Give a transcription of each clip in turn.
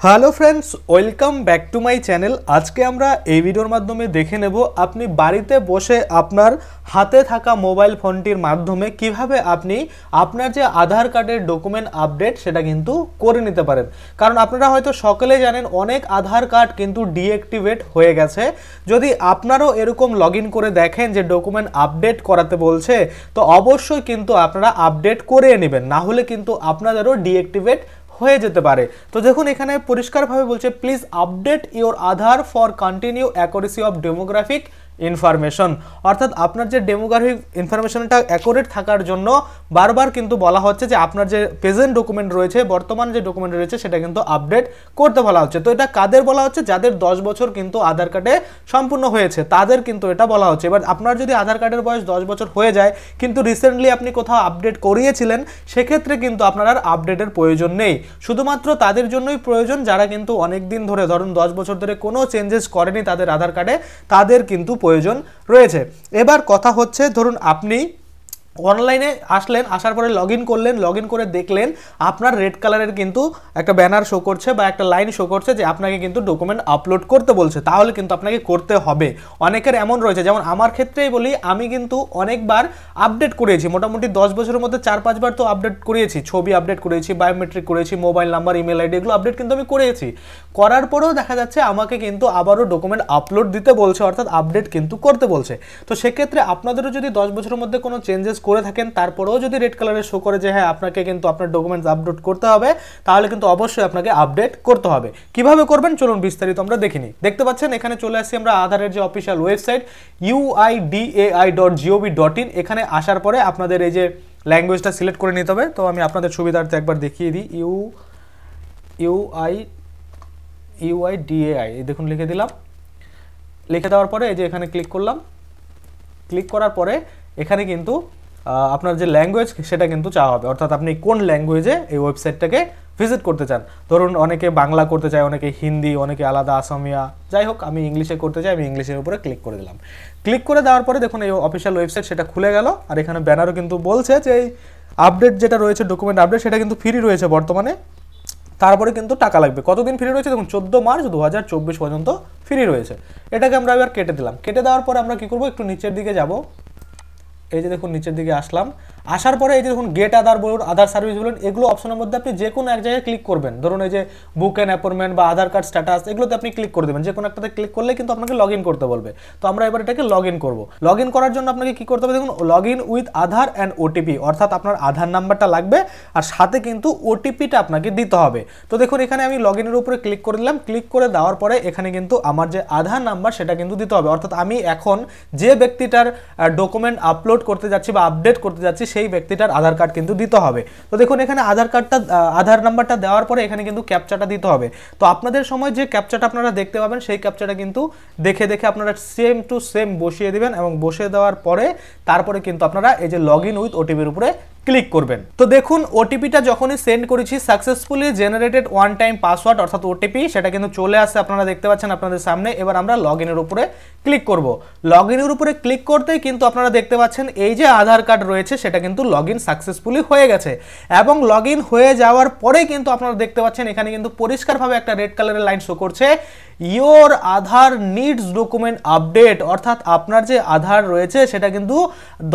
Hello friends, welcome back to my channel. আজকে আমরা এই ভিডিওর মাধ্যমে দেখে নেব আপনি বাড়িতে বসে আপনার হাতে থাকা মোবাইল ফোনটির মাধ্যমে কিভাবে আপনি আপনার যে আধার কার্ডের ডকুমেন্ট আপডেট সেটা কিন্তু করে নিতে পারেন। কারণ আপনারা হয়তো সকলে জানেন অনেক আধার কার্ড কিন্তু ডিঅ্যাক্টিভেট হয়ে গেছে। যদি আপনারাও এরকম লগ ইন করে দেখেন যে ডকুমেন্ট আপডেট করাতে বলছে, তো অবশ্যই কিন্তু আপনারা আপডেট করে নেবেন, না হলে কিন্তু আপনাদেরও ডিঅ্যাক্টিভেট হয়ে যেতে পারে। তো দেখুন এখানে পরিষ্কারভাবে বলছে please update your Aadhaar for continue accuracy of demographic information, অর্থাৎ আপনার যে ডেমোগ্রাফিক ইনফরমেশনটা অ্যাকুরেট থাকার জন্য বারবার কিন্তু বলা হচ্ছে যে আপনার যে প্রেজেন্ট ডকুমেন্ট রয়েছে, বর্তমান যে ডকুমেন্ট রয়েছে সেটা কিন্তু আপডেট করতে বলা হচ্ছে। তো এটা কাদের বলা হচ্ছে? যাদের 10 বছর কিন্তু আধার কার্ডে সম্পূর্ণ হয়েছে তাদের কিন্তু এটা বলা হচ্ছে। এবার আপনার যদি আধার কার্ডের বয়স 10 বছর হয়ে যায় কিন্তু রিসেন্টলি আপনি কোথাও আপডেট করিয়েছিলেন, সেক্ষেত্রে কিন্তু আপনার আর আপডেটের প্রয়োজন নেই। শুধুমাত্র তাদের জন্যই প্রয়োজন যারা কিন্তু অনেক দিন ধরে, ধরুন 10 বছর ধরে কোনো চেঞ্জেস করেনি তাদের আধার কার্ডে, তাদের কিন্তু প্রয়োজন রয়েছে। এবার কথা হচ্ছে, ধরুন আপনি অনলাইনে আসলেন, আসার পরে লগ ইন করলেন, লগ ইন করে দেখলেন আপনার রেড কালারের কিন্তু একটা ব্যানার শো করছে বা একটা লাইন শো করছে যে আপনাকে কিন্তু ডকুমেন্ট আপলোড করতে বলছে, তাহলে কিন্তু আপনাকে করতে হবে। অনেকের এমন রয়েছে, যেমন আমার ক্ষেত্রেই বলি, আমি কিন্তু অনেকবার আপডেট করেছি, মোটামুটি 10 বছরের মধ্যে 4-5 বার তো আপডেট করেছি। ছবি আপডেট করেছি, বায়োমেট্রিক করেছি, মোবাইল নাম্বার, ইমেল আইডি, এগুলো আপডেট কিন্তু আমি করেছি। করার পরেও দেখা যাচ্ছে আমাকে কিন্তু আবারও ডকুমেন্ট আপলোড দিতে বলছে, অর্থাৎ আপডেট কিন্তু করতে বলছে। তো সেক্ষেত্রে আপনাদেরও যদি 10 বছরের মধ্যে কোনো চেঞ্জেস করে থাকেন, তারপরেও যদি রেড কালারে শো করে যে হ্যাঁ আপনাকে কিন্তু আপনার ডকুমেন্টস আপলোড করতে হবে, তাহলে কিন্তু অবশ্যই আপনাকে আপডেট করতে হবে। কিভাবে করবেন চলুন বিস্তারিত আমরা দেখে নিই। দেখতে পাচ্ছেন এখানে চলে আসছি আমরা আধারের যে অফিসিয়াল ওয়েবসাইট uidai.gov.in। এখানে আসার পরে আপনাদের এই যে ল্যাঙ্গুয়েজটা সিলেক্ট করে নিতে হবে। তো আমি আপনাদের সুবিধার্থে একবার দেখিয়ে দিই, uidai দেখুন লিখে দিলাম। লিখে দেওয়ার পরে এই যে এখানে ক্লিক করলাম। ক্লিক করার পরে এখানে কিন্তু আপনার যে ল্যাঙ্গুয়েজ সেটা কিন্তু চাওয়া হবে, অর্থাৎ আপনি কোন ল্যাঙ্গুয়েজে এই ওয়েবসাইটটাকে ভিজিট করতে চান। ধরুন অনেকে বাংলা করতে চায়, অনেকে হিন্দি, অনেকে আলাদা আসামিয়া, যাই হোক আমি ইংলিশে করতে চাই, আমি ইংলিশের উপরে ক্লিক করে দিলাম। ক্লিক করে দেওয়ার পরে দেখুন এই অফিসিয়াল ওয়েবসাইট সেটা খুলে গেল। আর এখানে ব্যানারও কিন্তু বলছে যে এই আপডেট যেটা রয়েছে, ডকুমেন্ট আপডেট, সেটা কিন্তু ফ্রি রয়েছে বর্তমানে। তারপরে কিন্তু টাকা লাগবে। কতদিন ফ্রি রয়েছে দেখুন, 14 মার্চ 2024 পর্যন্ত ফ্রি রয়েছে। এটাকে আমরা এবার কেটে দিলাম। কেটে দেওয়ার পরে আমরা কি করব, একটু নিচের দিকে যাব। এই যে দেখুন নিচের দিকে আসলাম। আসার পরে এই যে দেখুন গেট আধার বলুন, আধার সার্ভিস বলুন, এগুলো অপশনের মধ্যে আপনি যে কোনো এক জায়গায় ক্লিক করবেন। ধরুন এই যে বুক অ্যান্ড অ্যাপয়েন্টমেন্ট বা আধার কার্ড স্ট্যাটাস, এগুলোতে আপনি ক্লিক করে দেবেন। যে কোনো একটাতে ক্লিক করলে কিন্তু আপনাকে লগ ইন করতে বলবে। তো আমরা এবার এটাকে লগ ইন করবো। লগ ইন করার জন্য আপনাকে কি করতে হবে দেখুন, log in with Aadhaar and OTP, অর্থাৎ আপনার আধার নাম্বারটা লাগবে আর সাথে কিন্তু ওটিপিটা আপনাকে দিতে হবে। তো দেখুন এখানে আমি লগ ইনের উপরে ক্লিক করে দিলাম। ক্লিক করে দেওয়ার পরে এখানে কিন্তু আমার যে আধার নাম্বার সেটা কিন্তু দিতে হবে, অর্থাৎ আমি এখন যে ব্যক্তিটার ডকুমেন্ট আপলোড করতে যাচ্ছি বা আপডেট করতে যাচ্ছি সেই ব্যক্তিটার আধার কার্ড কিন্তু দিতে হবে। তো দেখুন এখানে আধার নাম্বারটা দেওয়ার পরে এখানে কিন্তু ক্যাপচাটা দিতে হবে। তো আপনাদের সময় যে ক্যাপচাটা আপনারা দেখতে পাবেন সেই ক্যাপচাটা কিন্তু দেখে দেখে আপনারা সেম টু সেম বসিয়ে দিবেন, এবং বসিয়ে দেওয়ার পরে তারপরে কিন্তু আপনারা এই যে লগ ইন উইথ ওটিপির উপরে ক্লিক করবেন। তো দেখুন ওটিপিটা যখনই সেন্ড করেছি, successfully generated one time password, অর্থাৎ ওটিপি সেটা কিন্তু চলে আসছে, আপনারা দেখতে পাচ্ছেন আপনাদের সামনে। এবার আমরা লগ ইনের উপরে ক্লিক করব। লগ ইনের উপরে ক্লিক করতেই কিন্তু আপনারা দেখতে পাচ্ছেন এই যে আধার কার্ড রয়েছে সেটা কিন্তু লগ ইন সাকসেসফুলি হয়ে গেছে। এবং লগ ইন হয়ে যাওয়ার পরে কিন্তু আপনারা দেখতে পাচ্ছেন এখানে কিন্তু পরিষ্কারভাবে একটা রেড কালারের লাইন শো করছে, your Aadhaar needs document update, অর্থাৎ আপনার যে আধার রয়েছে সেটা কিন্তু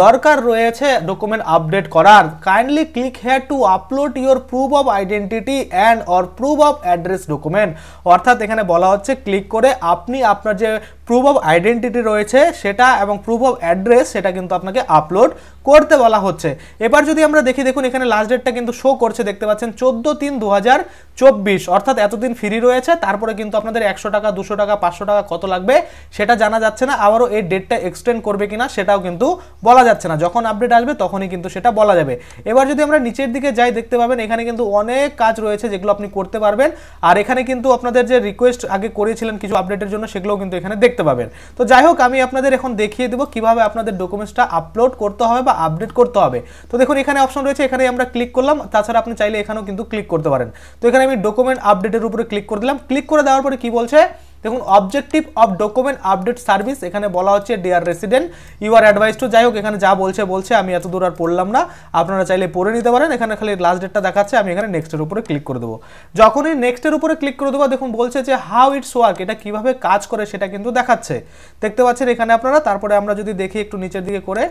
দরকার রয়েছে ডকুমেন্ট আপডেট করার। Kindly click here two upload your proof of identity and or proof of address document, অর্থাৎ এখানে বলা হচ্ছে ক্লিক করে আপনি আপনার যে প্রুফ অফ আইডেন্টিটি রয়েছে সেটা এবং প্রুফ অফ অ্যাড্রেস সেটা কিন্তু আপনাকে আপলোড করতে বলা হচ্ছে। এবার যদি আমরা দেখি, দেখুন এখানে লাস্ট ডেটটা কিন্তু শো করছে, দেখতে পাচ্ছেন 14/3/2024, অর্থাৎ এতদিন ফ্রি রয়েছে। তারপরে কিন্তু আপনাদের 100 টাকা, 200 টাকা, 500 টাকা কত লাগবে সেটা জানা যাচ্ছে না। আবারও এই ডেটটা এক্সটেন্ড করবে কিনা সেটাও কিন্তু বলা যাচ্ছে না। যখন আপডেট আসবে তখনই কিন্তু সেটা বলা যাবে। এবার যদি আমরা নিচের দিকে যাই, দেখতে পাবেন এখানে কিন্তু অনেক কাজ রয়েছে যেগুলো আপনি করতে পারবেন। আর এখানে কিন্তু আপনাদের যে রিকোয়েস্ট আগে করেছিলেন কিছু আপডেটের জন্য, সেগুলোও কিন্তু এখানে দেখতে পাবেন। তো যাই হোক আমি আপনাদের এখন দেখিয়ে দেবো কিভাবে আপনাদের ডকুমেন্টসটা আপলোড করতে হবে বা আপডেট করতে হবে। তো দেখুন এখানে অপশন রয়েছে, এখানে আমরা ক্লিক করলাম। তাছাড়া আপনি চাইলে এখানেও কিন্তু ক্লিক করতে পারেন। তো এখানে আমি ডকুমেন্ট আপডেটের উপরে ক্লিক করে দিলাম। ক্লিক করে দেওয়ার পরে কি বলছে দেখুন objective of document update service এখানে বলা হচ্ছে dear resident you are advise to, যাই হোক এখানে যা বলছে আমি এত দূর আর পড়লাম না, আপনারা চাইলে পড়ে নিতে পারেন। এখানে খালি লাস্ট ডেটটা দেখাচ্ছে, আমি এখানে নেক্সটের উপরে ক্লিক করে দেবো। যখনই নেক্সটের উপরে ক্লিক করে দেবো দেখুন বলছে যে হাউ ইটস ওয়ার্ক, এটা কিভাবে কাজ করে সেটা কিন্তু দেখাচ্ছে, দেখতে পাচ্ছেন এখানে আপনারা। তারপরে আমরা যদি দেখি একটু নিচের দিকে করে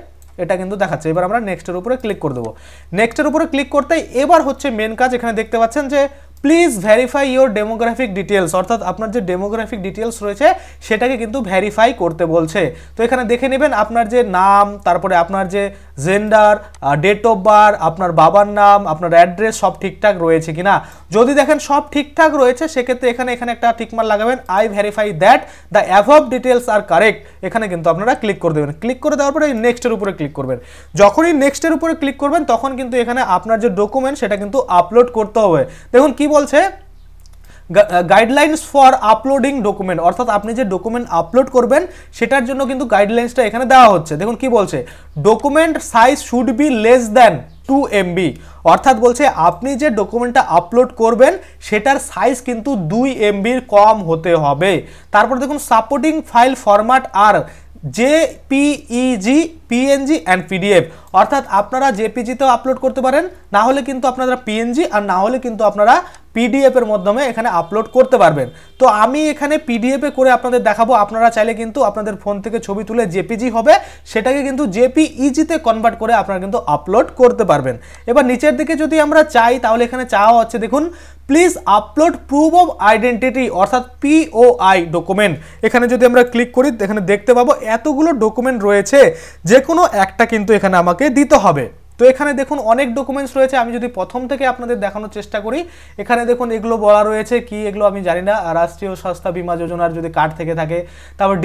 এটা কিন্তু দেখাচ্ছে। এবার আমরা নেক্সটের উপরে ক্লিক করে দেবো। নেক্সটের উপরে ক্লিক করতেই এবার হচ্ছে মেন কাজ, এখানে দেখতে পাচ্ছেন যে please verify your demographic details, অর্থাৎ আপনার যে ডেমোগ্রাফিক ডিটেলস রয়েছে সেটাকে কিন্তু ভেরিফাই করতে বলছে। তো এখানে দেখে নেবেন আপনার যে নাম, তারপরে আপনার যে জেন্ডার, ডেট অফ বার্থ, আপনার বাবার নাম, আপনার অ্যাড্রেস সব ঠিকঠাক রয়েছে কিনা। যদি দেখেন সব ঠিকঠাক রয়েছে সেক্ষেত্রে এখানে একটা টিকমার্ক লাগাবেন, I verify that the above details are correct. এখানে কিন্তু আপনারা ক্লিক করে দেবেন। ক্লিক করে দেওয়ার পরে নেক্সটের উপরে ক্লিক করবেন। যখনই নেক্সটের উপরে ক্লিক করবেন তখন কিন্তু এখানে আপনার যে ডকুমেন্ট সেটা কিন্তু আপলোড করতে হবে। দেখুন কি বলছে, গাইডলাইন্স ফর আপলোডিং ডকুমেন্ট, অর্থাৎ আপনি যে ডকুমেন্ট আপলোড করবেন সেটার জন্য কিন্তু গাইডলাইন্সটা এখানে দেওয়া হচ্ছে। দেখুন কি বলছে, document size should be less than 2 MB, অর্থাৎ বলছে আপনি যে ডকুমেন্টটা আপলোড করবেন সেটার সাইজ কিন্তু 2 MB কম হতে হবে। তারপর দেখুন supporting file format are JPEG, PNG and PDF, অর্থাৎ আপনারা জেপিজিতেও আপলোড করতে পারেন, না হলে কিন্তু আপনারা PNG আর না হলে কিন্তু আপনারা PDF এর মাধ্যমে এখানে আপলোড করতে পারবেন। তো আমি এখানে PDF এ করে আপনাদের দেখাবো, আপনারা চাইলে কিন্তু আপনাদের ফোন থেকে ছবি তুলে JPG হবে সেটাকে কিন্তু JPEG তে কনভার্ট করে আপনারা কিন্তু আপলোড করতে পারবেন। এবার নিচের দিকে যদি আমরা চাই তাহলে এখানে চাওয়া হচ্ছে, দেখুন please upload proof of identity, অর্থাৎ POI ডকুমেন্ট। এখানে যদি আমরা ক্লিক করি এখানে দেখতে পাবো এতগুলো ডকুমেন্ট রয়েছে, যে কোনো একটা কিন্তু এখানে আমাকে দিতে হবে। তো এখানে দেখুন অনেক ডকুমেন্টস রয়েছে, আমি যদি প্রথম থেকে আপনাদের দেখানোর চেষ্টা করি, এখানে দেখুন এগুলো বলা রয়েছে কি, এগুলো আমি জানি না, রাষ্ট্রীয় স্বাস্থ্য বীমা যোজনার যদি কার্ড থেকে থাকে, তারপর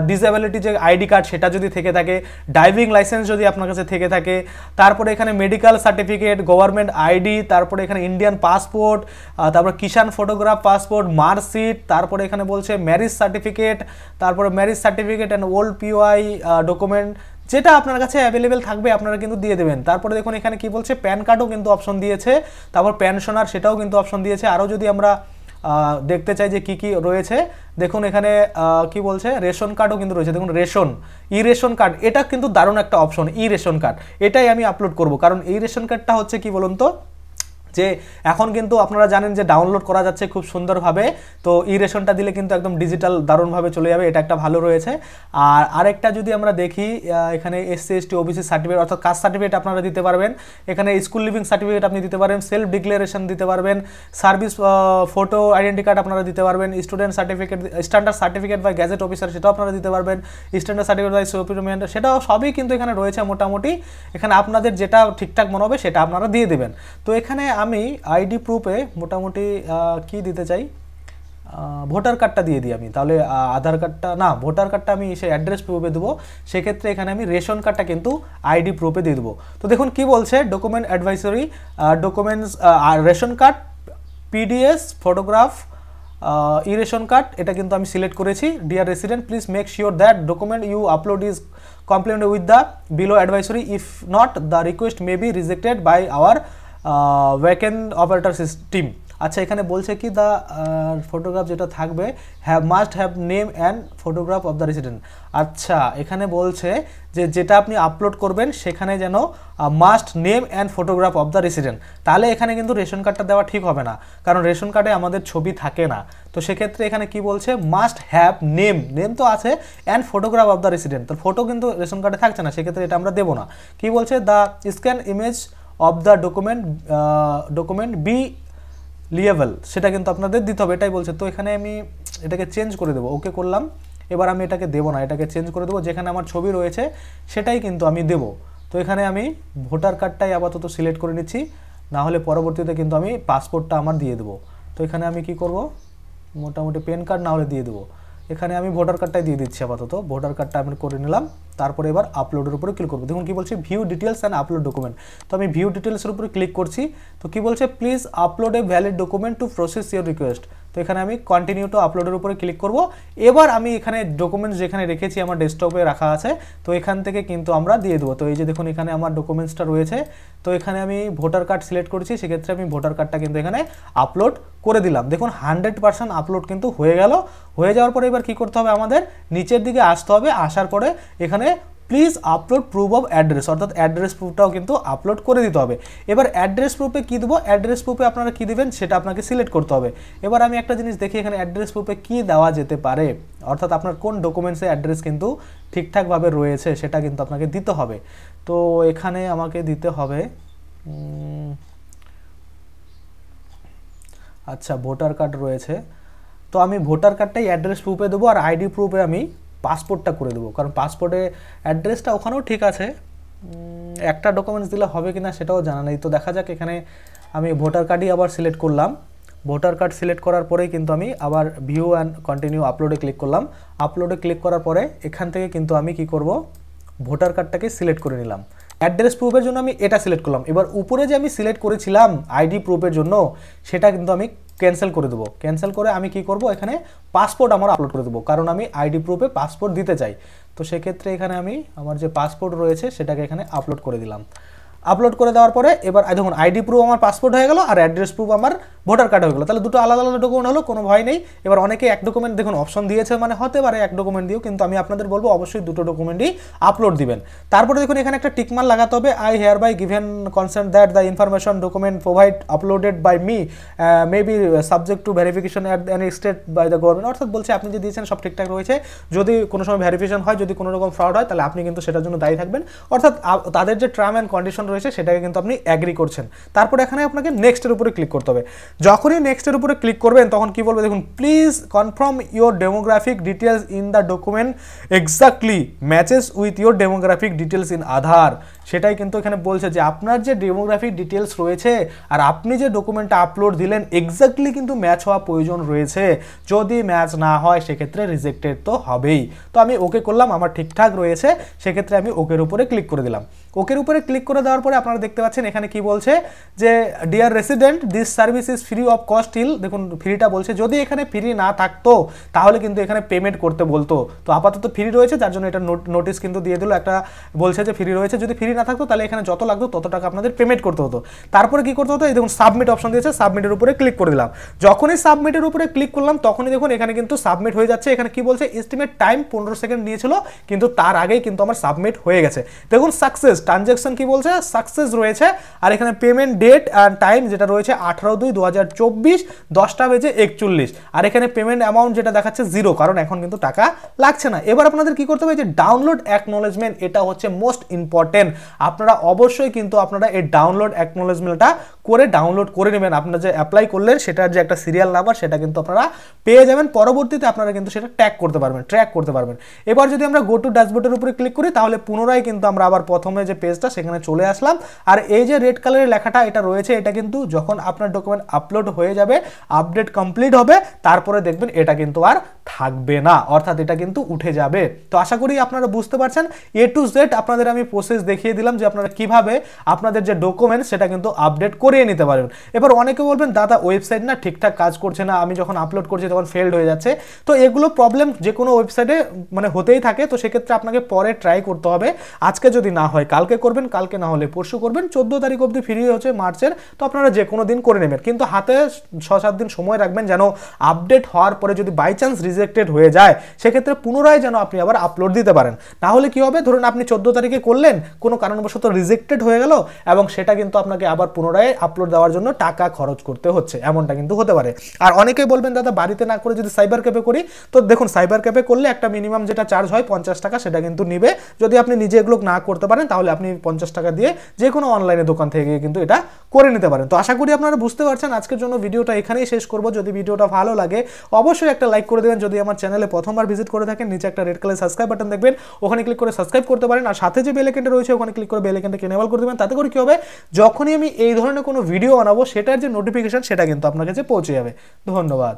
ডিসেবিলিটি যে আইডি কার্ড সেটা যদি থেকে থাকে, ড্রাইভিং লাইসেন্স যদি আপনার কাছে থেকে থাকে, তারপরে এখানে মেডিকেল সার্টিফিকেট, গভর্নমেন্ট আইডি, তারপরে এখানে ইন্ডিয়ান পাসপোর্ট, তারপর কিষাণ ফটোগ্রাফ পাসপোর্ট, মার্কশিট, তারপরে এখানে বলছে ম্যারেজ সার্টিফিকেট, তারপরে marriage certificate and old POI document, যেটা আপনার কাছে অ্যাভেলেবেল থাকবে আপনারা কিন্তু দিয়ে দেবেন। তারপরে দেখুন এখানে কি বলছে, প্যান কার্ডও কিন্তু অপশন দিয়েছে, তারপর পেনশনার সেটাও কিন্তু অপশন দিয়েছে। আরও যদি আমরা দেখতে চাই যে কি কি রয়েছে, দেখুন এখানে কি বলছে, রেশন কার্ডও কিন্তু রয়েছে। দেখুন রেশন কার্ড, এটা কিন্তু দারুণ একটা অপশন, রেশন কার্ড, এটাই আমি আপলোড করব। কারণ রেশন কার্ডটা হচ্ছে কি বলুন তো, যে এখন কিন্তু আপনারা জানেন যে ডাউনলোড করা যাচ্ছে খুব সুন্দরভাবে, তো রেশনটা দিলে কিন্তু একদম ডিজিটাল দারুণভাবে চলে যাবে, এটা একটা ভালো রয়েছে। আর আরেকটা যদি আমরা দেখি, এখানে SC ST OBC সার্টিফিকেট, অর্থাৎ কাস্ট সার্টিফিকেট আপনারা দিতে পারবেন, এখানে স্কুল লিভিং সার্টিফিকেট আপনি দিতে পারবেন, সেলফ ডিক্লারেশন দিতে পারবেন, সার্ভিস ফটো আইডেন্টি কার্ড আপনারা দিতে পারবেন, student certificate, standard certificate by gazette officer সেটাও আপনারা দিতে পারবেন, স্ট্যান্ডার্ড সার্টিফিকেট বাই সুপিরিয়র, সেটাও সবই কিন্তু এখানে রয়েছে মোটামুটি। এখানে আপনাদের যেটা ঠিকঠাক মনে হবে সেটা আপনারা দিয়ে দেবেন। তো এখানে আমি আইডি প্রুফে মোটামুটি কি দিতে চাই, ভোটার কার্ডটা দিয়ে দিই আমি, তাহলে আধার কার্ডটা না, ভোটার কার্ডটা আমি সেই অ্যাড্রেস প্রুফে দেবো, সেক্ষেত্রে এখানে আমি রেশন কার্ডটা কিন্তু আইডি প্রুফে দিয়ে দেবো। তো দেখুন কি বলছে, document advisory documents, ration card, PDS photograph, ration card, এটা কিন্তু আমি সিলেক্ট করেছি। Dear resident please make sure that document you upload is complement with the below advisory, if not the request may be rejected by our vacant operator system. আচ্ছা এখানে বলছে কি, the photograph যেটা থাকবে must have name and photograph of the resident. আচ্ছা এখানে বলছে যে যেটা আপনি আপলোড করবেন সেখানে যেন must name and photograph of the resident, তাহলে এখানে কিন্তু রেশন কার্ডটা দেওয়া ঠিক হবে না, কারণ রেশন কার্ডে আমাদের ছবি থাকে না। তো সেক্ষেত্রে এখানে কি বলছে, মাস্ট হ্যাভ নেম তো আছে, and photograph of the resident, তো ফটো কিন্তু রেশন কার্ডে থাকছে না, সেক্ষেত্রে এটা আমরা দেবো না। কি বলছে, the scan image of the document be legible, সেটা কিন্তু আপনাদের দিতে হবে, এটাই বলছে। তো এখানে আমি এটাকে চেঞ্জ করে দেবো, ওকে করলাম। এবার আমি এটাকে দেবো না, এটাকে চেঞ্জ করে দেবো, যেখানে আমার ছবি রয়েছে সেটাই কিন্তু আমি দেবো। তো এখানে আমি ভোটার কার্ডটাই আপাতত সিলেক্ট করে নিচ্ছি, না হলে পরবর্তীতে কিন্তু আমি পাসপোর্টটা আমার দিয়ে দেবো। তো এখানে আমি কি করব, মোটামুটি পেন কার্ড না হলে দিয়ে দেবো, এখানে আমি ভোটার কার্ডটাই দিয়ে দিচ্ছি আপাতত, ভোটার কার্ডটা আমি করে নিলাম। তারপরে এবার আপলোডের উপরে ক্লিক করবো। দেখুন কি বলছে, view details and upload document, তো আমি ভিউ ডিটেলসের উপরে ক্লিক করছি। তো কি বলছে, please upload a valid document to process your request. তো তো এখানে আমি কন্টিনিউ টু আপলোডের উপরে ক্লিক করব। এবার আমি এখানে ডকুমেন্টস যেখানে রেখেছি আমার ডেস্কটপে রাখা আছে, তো এখান থেকে কিন্তু আমরা দিয়ে দেবো। তো এই যে দেখুন এখানে আমার ডকুমেন্টসটা রয়েছে, তো এখানে আমি ভোটার কার্ড সিলেক্ট করেছি, সেক্ষেত্রে আমি ভোটার কার্ডটা কিন্তু এখানে আপলোড করে দিলাম। দেখুন 100% আপলোড কিন্তু হয়ে গেল। হয়ে যাওয়ার পরে এবার কি করতে হবে, আমাদের নিচের দিকে আসতে হবে, আসার পরে এখানে please upload proof of address, অর্থাৎ অ্যাড্রেস প্রুফটাও কিন্তু আপলোড করে দিতে হবে। এবার অ্যাড্রেস প্রুফে কী দেবো, অ্যাড্রেস প্রুফে আপনারা কী দেবেন সেটা আপনাকে সিলেক্ট করতে হবে। এবার আমি একটা জিনিস দেখি এখানে অ্যাড্রেস প্রুফে কী দেওয়া যেতে পারে, অর্থাৎ আপনার কোন ডকুমেন্টসে অ্যাড্রেস কিন্তু ঠিকঠাকভাবে রয়েছে সেটা কিন্তু আপনাকে দিতে হবে। তো এখানে আমাকে দিতে হবে আচ্ছা ভোটার কার্ড রয়েছে, তো আমি ভোটার কার্ডটাই অ্যাড্রেস প্রুফে দেবো, আর আইডি প্রুফে আমি পাসপোর্টটা করে দেবো, কারণ পাসপোর্টে অ্যাড্রেসটা ওখানেও ঠিক আছে। একটা ডকুমেন্টস দিলে হবে কি না সেটাও জানা নেই। তো দেখা যাক, এখানে আমি ভোটার কার্ডই আবার সিলেক্ট করলাম। ভোটার কার্ড সিলেক্ট করার পরেই কিন্তু আমি আবার ভিউ অ্যান্ড কন্টিনিউ আপলোডে ক্লিক করলাম। আপলোডে ক্লিক করার পরে এখান থেকে কিন্তু আমি কি করব, ভোটার কার্ডটাকে সিলেক্ট করে নিলাম। অ্যাড্রেস প্রুফের জন্য আমি এটা সিলেক্ট করলাম। এবার উপরে যে আমি সিলেক্ট করেছিলাম আইডি প্রুফের জন্য, সেটা কিন্তু আমি ক্যান্সেল করে দেবো। ক্যান্সেল করে আমি কি করব, এখানে পাসপোর্ট আমার আপলোড করে দেবো, কারণ আমি আইডি প্রুফে পাসপোর্ট দিতে চাই। তো সেক্ষেত্রে এখানে আমি আমার যে পাসপোর্ট রয়েছে সেটাকে এখানে আপলোড করে দিলাম। আপলোড করে দেওয়ার পরে এবার দেখুন আইডি প্রুফ আমার পাসপোর্ট হয়ে গেল, আর অ্যাড্রেস প্রুফ আমার ভোটার কার্ড হয়ে গেলো। তাহলে দুটো আলাদা আলাদা ডকুমেন্ট হলো, কোনো ভয় নেই। এবার অনেকে এক ডকুমেন্ট দেখুন অপশন দিয়েছে, মানে হতে পারে এক ডকুমেন্ট দিও, কিন্তু আমি আপনাদের বলবো অবশ্যই দুটো ডকুমেন্টই আপলোড দিবেন। তারপরে দেখুন এখানে একটা টিকমার্ক লাগাতে হবে, I hereby given consent that the information document provide uploaded by me may be subject to verification at any state by the government. অর্থাৎ বলছে আপনি যে দিয়েছেন সব ঠিকঠাক রয়েছে, যদি কোনো সময় ভেরিফিকেশন হয়, যদি কোনো রকম ফ্রড হয়, তাহলে আপনি কিন্তু সেটার জন্য দায়ী থাকবেন। অর্থাৎ তাদের যে টার্ম অ্যান্ড কন্ডিশন রয়েছে সেটাকে কিন্তু আপনি অ্যাগ্রি করছেন। তারপরে এখানে আপনাকে নেক্সটের উপরে ক্লিক করতে হবে। যখনই নেক্সটের উপরে ক্লিক করবেন তখন কি বলবে দেখুন, please confirm your demographic details in the document exactly matches with your demographic details in Aadhaar. সেটাই কিন্তু এখানে বলছে যে আপনার যে ডেমোগ্রাফিক ডিটেলস রয়েছে আর আপনি যে ডকুমেন্টটা আপলোড দিলেন এক্স্যাক্টলি কিন্তু ম্যাচ হওয়া প্রয়োজন রয়েছে। যদি ম্যাচ না হয় সেক্ষেত্রে রিজেক্টেড তো হবেই। তো আমি ওকে করলাম, আমার ঠিকঠাক রয়েছে, সেক্ষেত্রে আমি ওকের উপরে ক্লিক করে দিলাম। ওকের উপরে ক্লিক করে দেওয়ার পরে আপনারা দেখতে পাচ্ছেন এখানে কি বলছে যে dear resident this service is free of cost till, দেখুন ফ্রিটা বলছে, যদি এখানে ফ্রি না থাকতো তাহলে কিন্তু এখানে পেমেন্ট করতে বলতো। তো আপাতত ফ্রি রয়েছে, যার জন্য এটা নোটিস কিন্তু দিয়ে দিল, একটা বলছে যে ফ্রি রয়েছে। যদি ফ্রি না থাকতো তাহলে এখানে যত লাগতো তত টাকা আপনাদের পেমেন্ট করতে হতো। তারপরে কি করতে হতো, এই দেখুন সাবমিট অপশন দিয়েছে, সাবমিটের উপরে ক্লিক করে দিলাম। যখনই সাবমিটের উপরে ক্লিক করলাম তখনই দেখুন এখানে কিন্তু সাবমিট হয়ে যাচ্ছে। এখানে কি বলছে, এস্টিমেট টাইম 15 সেকেন্ড নিয়েছিল, কিন্তু তার আগেই কিন্তু আমার সাবমিট হয়ে গেছে। দেখুন সাকসেস ট্রানজ্যাকশন কি বলছে, সাকসেস রয়েছে। আর এখানে পেমেন্ট ডেট অ্যান্ড টাইম যেটা রয়েছে 18/2/2024 10:41। আর এখানে পেমেন্ট অ্যামাউন্ট যেটা দেখাচ্ছে 0, কারণ এখন কিন্তু টাকা লাগছে না। এবার আপনাদের কি করতে হবে, যে ডাউনলোড অ্যাকনোলেজমেন্ট, এটা হচ্ছে মোস্ট ইম্পর্টেন্ট। আপনারা অবশ্যই কিন্তু আপনারা এই ডাউনলোড অ্যাকনোলেজমেন্টটা করে ডাউনলোড করে নেবেন। আপনারা যে অ্যাপ্লাই করলেন সেটার যে একটা সিরিয়াল নাম্বার সেটা কিন্তু আপনারা পেয়ে যাবেন। পরবর্তীতে আপনারা কিন্তু সেটা ট্র্যাক করতে পারবেন। এবার যদি আমরা গো টু ড্যাশবোর্ডের উপরে ক্লিক করি তাহলে পুনরায় কিন্তু আমরা আবার প্রথমে যে পেজটা সেখানে চলে আসলাম। আর এই যে রেড কালারের লেখাটা এটা রয়েছে, এটা কিন্তু যখন আপনার ডকুমেন্ট আপলোড হয়ে যাবে, আপডেট কমপ্লিট হবে, তারপরে দেখবেন এটা কিন্তু আর থাকবে না, অর্থাৎ এটা কিন্তু উঠে যাবে। তো আশা করি আপনারা বুঝতে পারছেন, এ টু জেড আপনাদের আমি প্রসেস দেখিয়ে দিলাম যে আপনারা কিভাবে আপনাদের যে ডকুমেন্ট সেটা কিন্তু আপডেট করিয়ে নিতে পারবেন। এবার অনেকে বলবেন দাদা ওয়েবসাইট না ঠিকঠাক কাজ করছে না, আমি যখন আপলোড করছি তখন ফেলড হয়ে যাচ্ছে। তো এগুলো প্রবলেম যে কোনো ওয়েবসাইটে মানে হতেই থাকে। তো সেক্ষেত্রে আপনাকে পরে ট্রাই করতে হবে। আজকে যদি না হয় কালকে করবেন, কালকে না হলে পরশু করবেন। 14 তারিখ অবধি ফ্রি হচ্ছে মার্চের, তো আপনারা যে কোনো দিন করে নেবেন, কিন্তু হাতে 6-7 দিন সময় রাখবেন, যেন আপডেট হওয়ার পরে যদি বাই চান্স রিজেক্টেড হয়ে যায় সেক্ষেত্রে পুনরায় যেন আপনি আবার আপলোড দিতে পারেন। না হলে কি হবে, ধরুন আপনি 14 তারিখে করলেন, কোনো কারণবশত রিজেক্টেড হয়ে গেল এবং সেটা কিন্তু আপনাকে আবার পুনরায় আপলোড দেওয়ার জন্য টাকা খরচ করতে হচ্ছে, এমনটা কিন্তু হতে পারে। আর অনেকেই বলবেন দাদা বাড়িতে না করে যদি সাইবার ক্যাফে করি, তো দেখুন সাইবার ক্যাফে করলে একটা মিনিমাম যেটা চার্জ হয় 50 টাকা, সেটা কিন্তু নিবে। যদি আপনি নিজে এগুলো না করতে পারেন তাহলে আপনি 50 টাকা দিয়ে যে কোনো অনলাইনে দোকান থেকে কিন্তু এটা করে নিতে পারেন। তো আশা করি আপনারা বুঝতে পারছেন। আজকের জন্য ভিডিওটা এখানেই শেষ করব। যদি ভিডিওটা ভালো লাগে অবশ্যই একটা লাইক করে দেবেন। যদি আমার চ্যানেলে প্রথমবার ভিজিট করে থাকেন, নিচে একটা রেড কালার সাবস্ক্রাইব বাটন দেখবেন, ওখানে ক্লিক করে সাবস্ক্রাইব করতে পারেন। আর সাথে যে বেল আইকনটা রয়েছে ওখানে ক্লিক করে বেল আইকনটাকে এনেবল করে দেবেন। তাতে করে কি হবে, যখনই আমি এই ধরনের কোনো ভিডিও বানাবো সেটার যে নোটিফিকেশন সেটা কিন্তু আপনার কাছে পৌঁছে যাবে। ধন্যবাদ।